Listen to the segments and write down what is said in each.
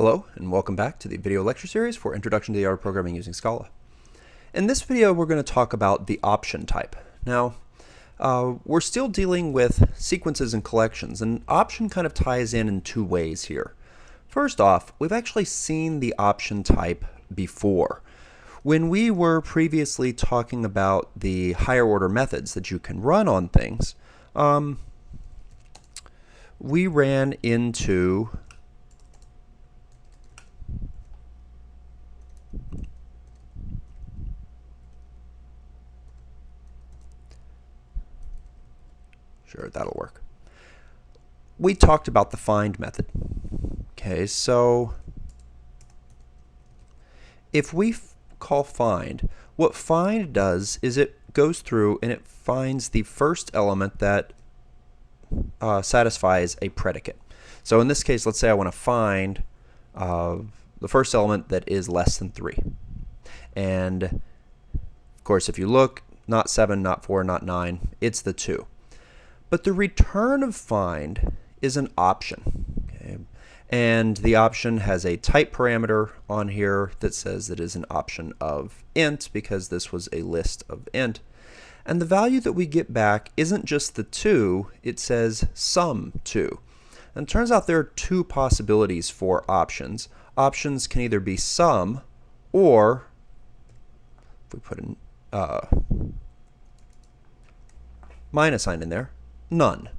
Hello, and welcome back to the video lecture series for Introduction to the Art of Programming using Scala. In this video, we're going to talk about the option type. Now, we're still dealing with sequences and collections, and option kind of ties in two ways here. First off, we've actually seen the option type before. When we were previously talking about the higher order methods that you can run on things, we ran into Sure, that'll work. We talked about the find method. Okay, so if we call find, what find does is it goes through and it finds the first element that satisfies a predicate. So in this case, let's say I want to find the first element that is less than 3. And of course, if you look, not 7, not 4, not 9, it's the 2. But the return of find is an option, okay? And the option has a type parameter on here that says it is an option of int because this was a list of int. And the value that we get back isn't just the 2, it says sum2. And it turns out there are two possibilities for options. Options can either be sum or, if we put an minus sign in there, none.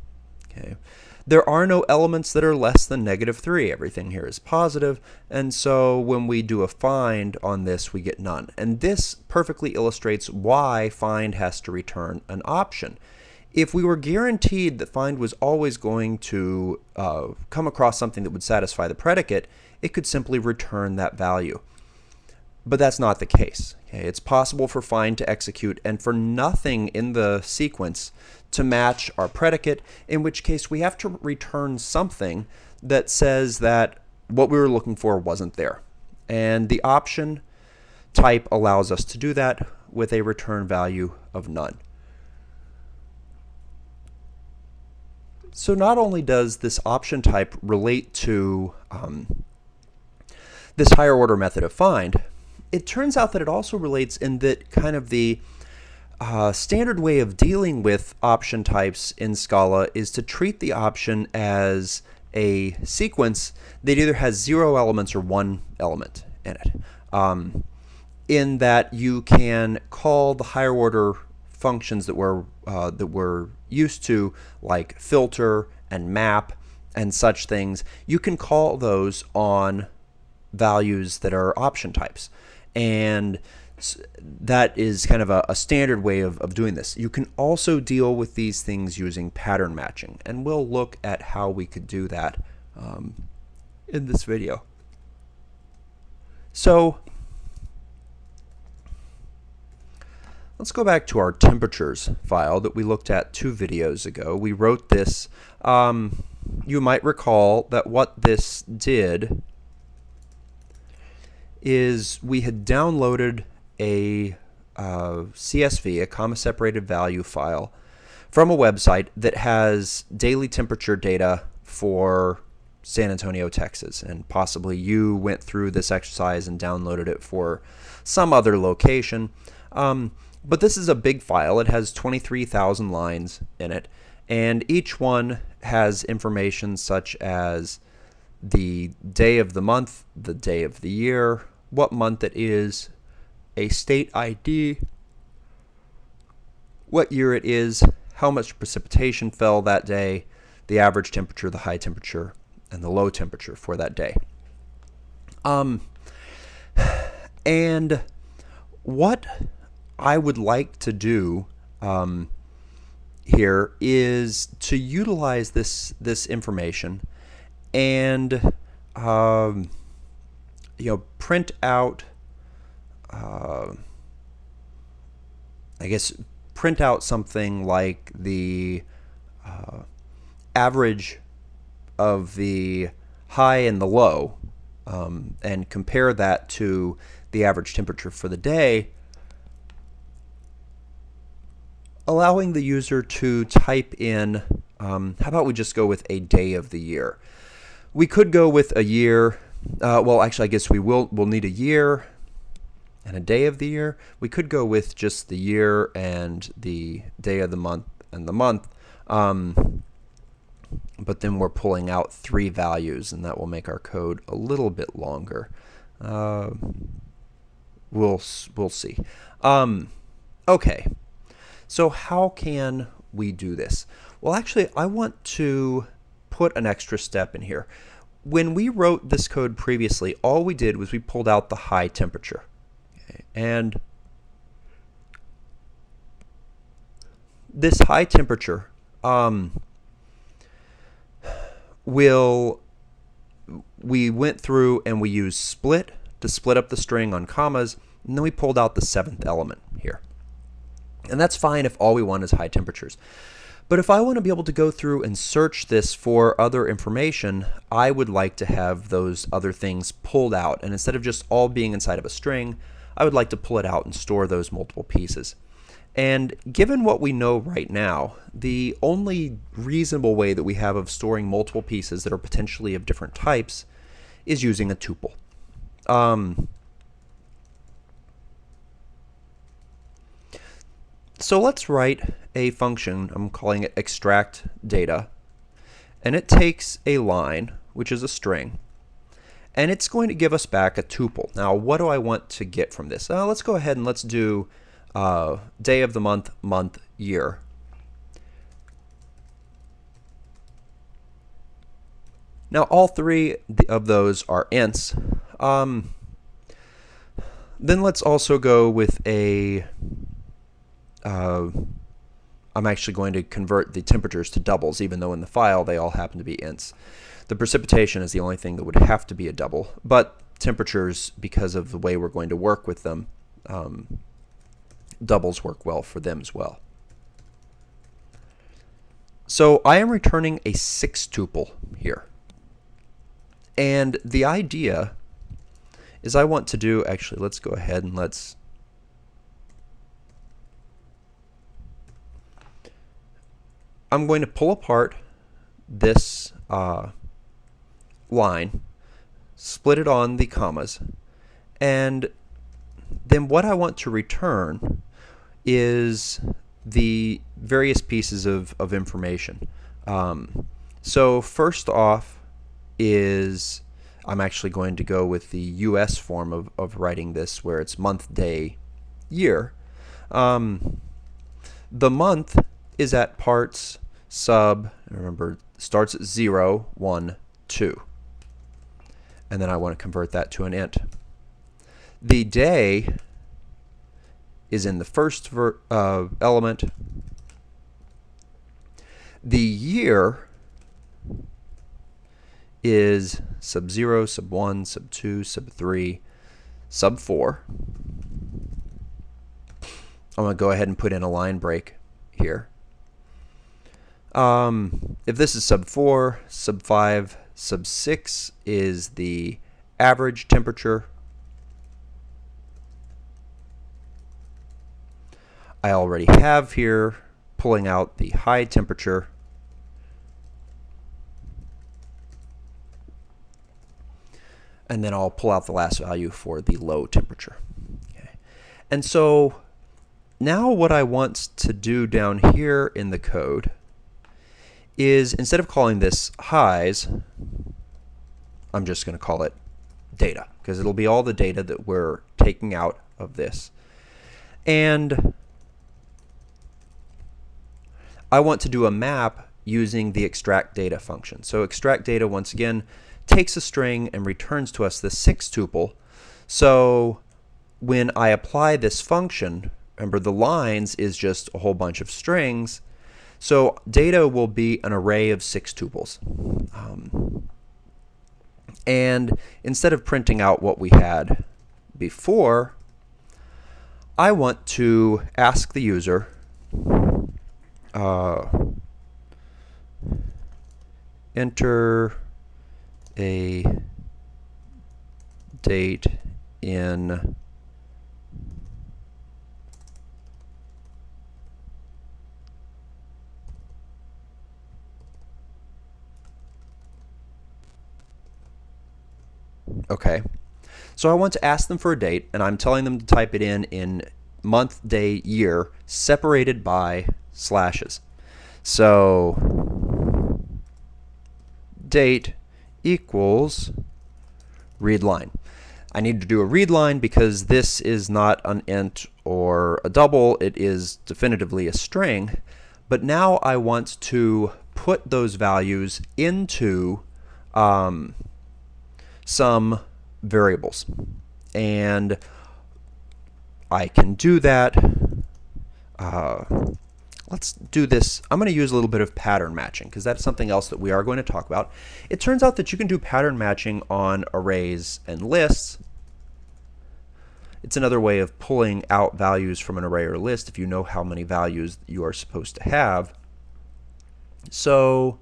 Okay. There are no elements that are less than -3. Everything here is positive, and so when we do a find on this, we get none. And this perfectly illustrates why find has to return an option. If we were guaranteed that find was always going to come across something that would satisfy the predicate, it could simply return that value. But that's not the case. Okay? It's possible for find to execute and for nothing in the sequence to match our predicate, in which case we have to return something that says that what we were looking for wasn't there. And the option type allows us to do that with a return value of none. So not only does this option type relate to this higher order method of find, it turns out that it also relates in that kind of the standard way of dealing with option types in Scala is to treat the option as a sequence that either has 0 elements or 1 element in it. In that you can call the higher order functions that we're used to, like filter and map and such things, you can call those on values that are option types. And that is kind of a standard way of doing this. You can also deal with these things using pattern matching, and we'll look at how we could do that in this video. So let's go back to our temperatures file that we looked at 2 videos ago. We wrote this. You might recall that what this did is we had downloaded a CSV, a comma separated value file, from a website that has daily temperature data for San Antonio, Texas, and possibly you went through this exercise and downloaded it for some other location. But this is a big file. It has 23,000 lines in it, and each one has information such as the day of the month, the day of the year, what month it is, a state ID, what year it is, how much precipitation fell that day, the average temperature, the high temperature, and the low temperature for that day. And what I would like to do here is to utilize this information and print out, print out something like the average of the high and the low, and compare that to the average temperature for the day, allowing the user to type in, how about we just go with a day of the year. We could go with a year, well, actually, I guess we'll need a year and a day of the year. We could go with just the year and the day of the month and the month. But then we're pulling out 3 values, and that will make our code a little bit longer. We'll see. Okay, so how can we do this? Well, actually, I want to put an extra step in here. When we wrote this code previously, all we did was we pulled out the high temperature. Okay, and this high temperature we went through and we used split to split up the string on commas, and then we pulled out the 7th element here. And that's fine if all we want is high temperatures. But if I want to be able to go through and search this for other information, I would like to have those other things pulled out. And instead of just all being inside of a string, I would like to pull it out and store those multiple pieces. And given what we know right now, the only reasonable way that we have of storing multiple pieces that are potentially of different types is using a tuple. So let's write a function. I'm calling it extract data. And it takes a line, which is a string, and it's going to give us back a tuple. Now, what do I want to get from this? Let's go ahead and let's do day of the month, month, year. Now, all 3 of those are ints. Then let's also go with a I'm actually going to convert the temperatures to doubles, even though in the file they all happen to be ints. The precipitation is the only thing that would have to be a double, but temperatures, because of the way we're going to work with them, doubles work well for them as well. So I am returning a 6 tuple here. And the idea is I want to do, actually, let's go ahead and I'm going to pull apart this line, split it on the commas, and then what I want to return is the various pieces of information. So first off is I'm actually going to go with the US form of writing this, where it's month, day, year. The month is at parts sub, remember, starts at 0, 1, 2. And then I want to convert that to an int. The day is in the first element. The year is sub 0, sub 1, sub 2, sub 3, sub 4. I'm going to go ahead and put in a line break here. If this is sub 4, sub 5, sub 6 is the average temperature. I already have here pulling out the high temperature. And then I'll pull out the last value for the low temperature. Okay. And so now what I want to do down here in the code is, instead of calling this highs, I'm just going to call it data, because it'll be all the data that we're taking out of this. And I want to do a map using the extract data function. So extract data, once again, takes a string and returns to us the 6 tuple. So when I apply this function, remember the lines is just a whole bunch of strings, so data will be an array of 6 tuples. And instead of printing out what we had before, I want to ask the user enter a date in Okay, so I want to ask them for a date, and I'm telling them to type it in month, day, year, separated by slashes. So date equals read line. I need to do a read line because this is not an int or a double, it is definitively a string. But now I want to put those values into some variables. And I can do that. Let's do this. I'm going to use a little bit of pattern matching because that's something else that we are going to talk about. It turns out that you can do pattern matching on arrays and lists. It's another way of pulling out values from an array or list if you know how many values you are supposed to have. So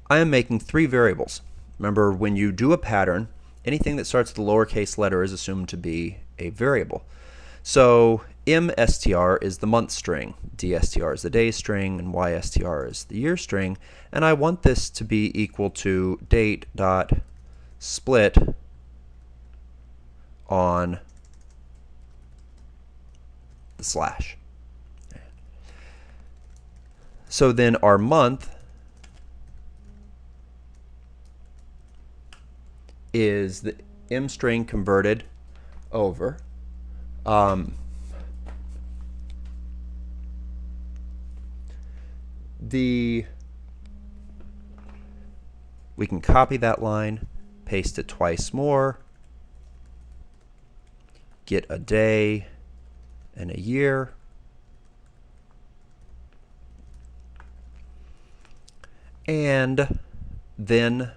I am making 3 variables. Remember, when you do a pattern, anything that starts with a lowercase letter is assumed to be a variable. So mstr is the month string, dstr is the day string, and ystr is the year string. And I want this to be equal to date dot split on the slash. So then our month is the m string converted over we can copy that line, paste it twice more, get a day and a year, and then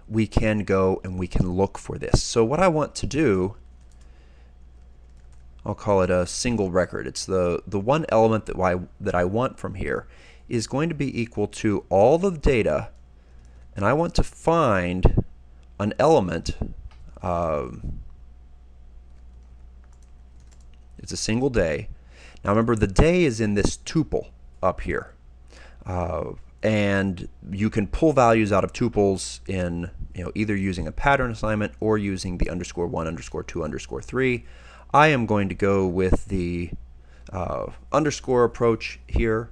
we can go and we can look for this. So what I want to do, I'll call it a single record. It's the one element that I want from here is going to be equal to all the data, and I want to find an element. It's a single day. Now remember, the day is in this tuple up here. And you can pull values out of tuples in either using a pattern assignment or using the _1, _2, _3. I am going to go with the underscore approach here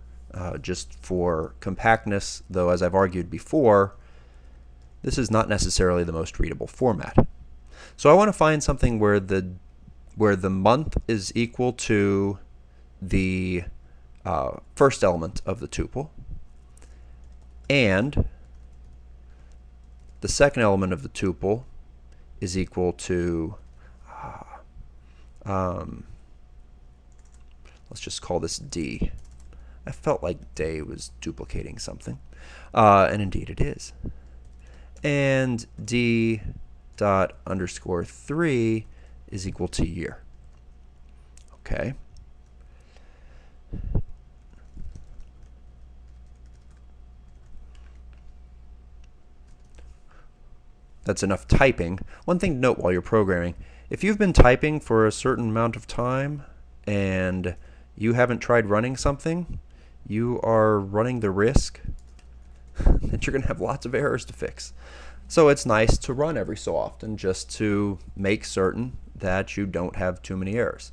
just for compactness, though as I've argued before, this is not necessarily the most readable format. So I want to find something where the month is equal to the first element of the tuple, and the second element of the tuple is equal to, let's just call this D. I felt like day was duplicating something, and indeed it is. And D dot underscore 3 is equal to year. Okay. That's enough typing. One thing to note while you're programming, if you've been typing for a certain amount of time and you haven't tried running something, you are running the risk that you're going to have lots of errors to fix. So it's nice to run every so often just to make certain that you don't have too many errors.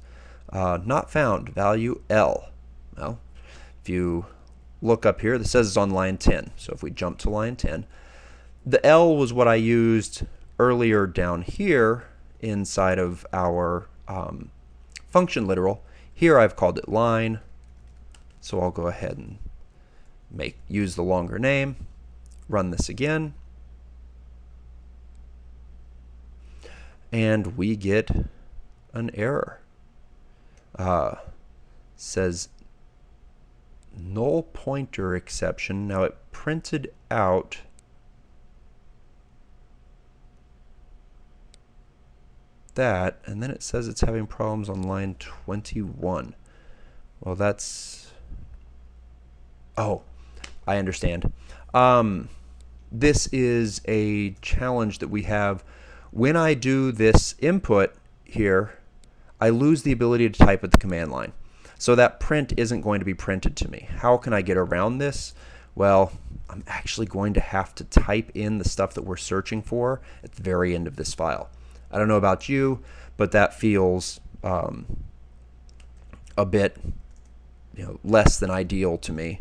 Not found, value L. Well, if you look up here, this says it's on line 10. So if we jump to line 10, the L was what I used earlier down here inside of our function literal. Here I've called it line, so I'll go ahead and use the longer name, run this again, and we get an error. Says null pointer exception. Now it printed out that, and then it says it's having problems on line 21. Well, that's, oh, I understand. This is a challenge that we have. When I do this input here, I lose the ability to type with the command line. So that print isn't going to be printed to me. How can I get around this? Well, I'm actually going to have to type in the stuff that we're searching for at the very end of this file. I don't know about you, but that feels a bit less than ideal to me.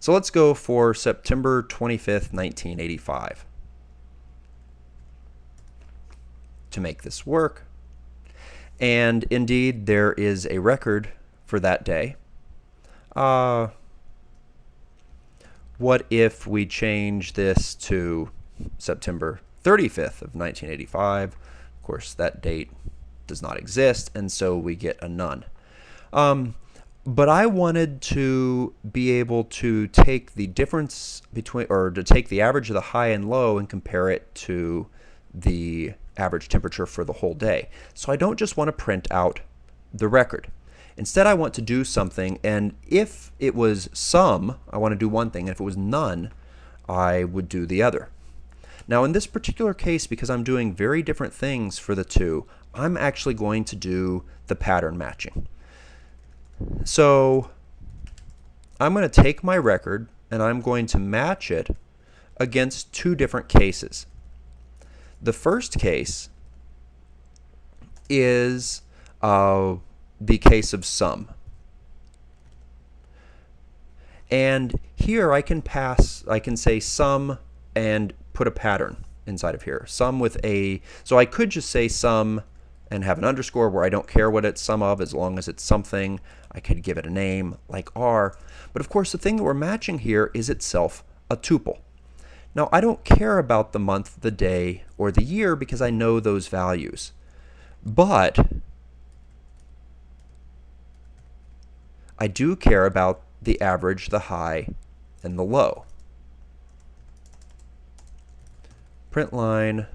So let's go for September 25th, 1985 to make this work. And indeed, there is a record for that day. What if we change this to September 35th of 1985? Of course, that date does not exist, and so we get a none. But I wanted to be able to take the difference between, or to take the average of the high and low and compare it to the average temperature for the whole day. So I don't just want to print out the record. Instead, I want to do something, and if it was some, I want to do one thing, and if it was none, I would do the other. Now, in this particular case, because I'm doing very different things for the two, I'm actually going to do the pattern matching. So I'm going to take my record, and I'm going to match it against two different cases. The first case is the case of sum. And here I can say sum and put a pattern inside of here. Sum with a, so I could just say sum and have an underscore where I don't care what it's sum of as long as it's something. I could give it a name like R. But of course the thing that we're matching here is itself a tuple. Now I don't care about the month, the day, or the year because I know those values. But I do care about the average, the high, and the low. Print line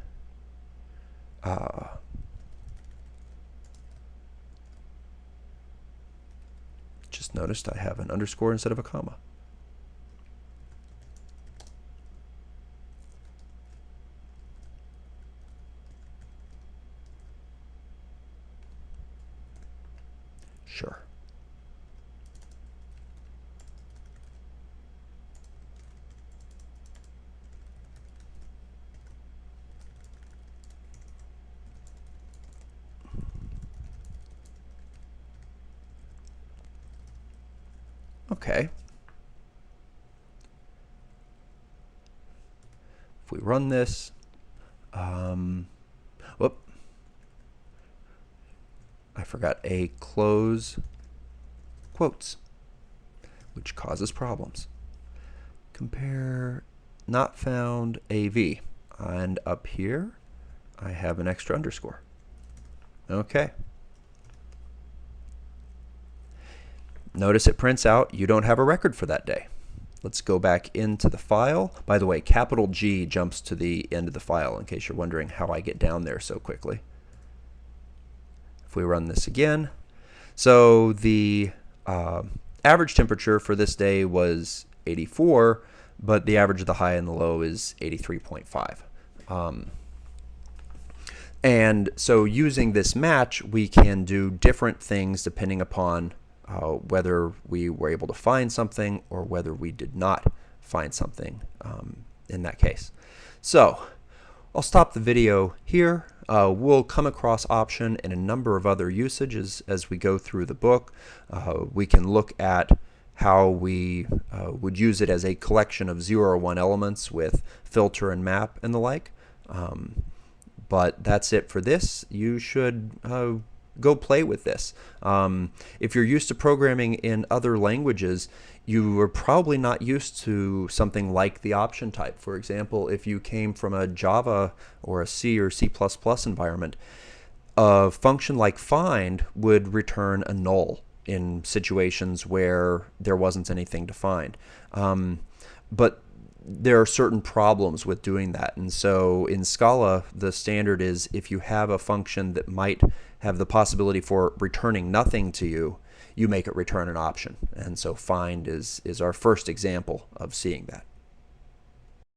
just noticed I have an underscore instead of a comma. Sure. Okay. If we run this, whoop, I forgot a close quotes, which causes problems. Compare not found AV, and up here I have an extra underscore. Okay. Notice it prints out you don't have a record for that day. Let's go back into the file. By the way, capital G jumps to the end of the file in case you're wondering how I get down there so quickly. If we run this again, so the average temperature for this day was 84, but the average of the high and the low is 83.5. And so using this match, we can do different things depending upon whether we were able to find something or whether we did not find something in that case. So I'll stop the video here. We'll come across option in a number of other usages as we go through the book. We can look at how we would use it as a collection of 0 or 1 elements with filter and map and the like. But that's it for this. You should go play with this. If you're used to programming in other languages, you are probably not used to something like the option type. For example, if you came from a Java or a C or C++ environment, a function like find would return a null in situations where there wasn't anything to find. But there are certain problems with doing that, and so in Scala the standard is if you have a function that might have the possibility for returning nothing to you, you make it return an option. And so find is our first example of seeing that.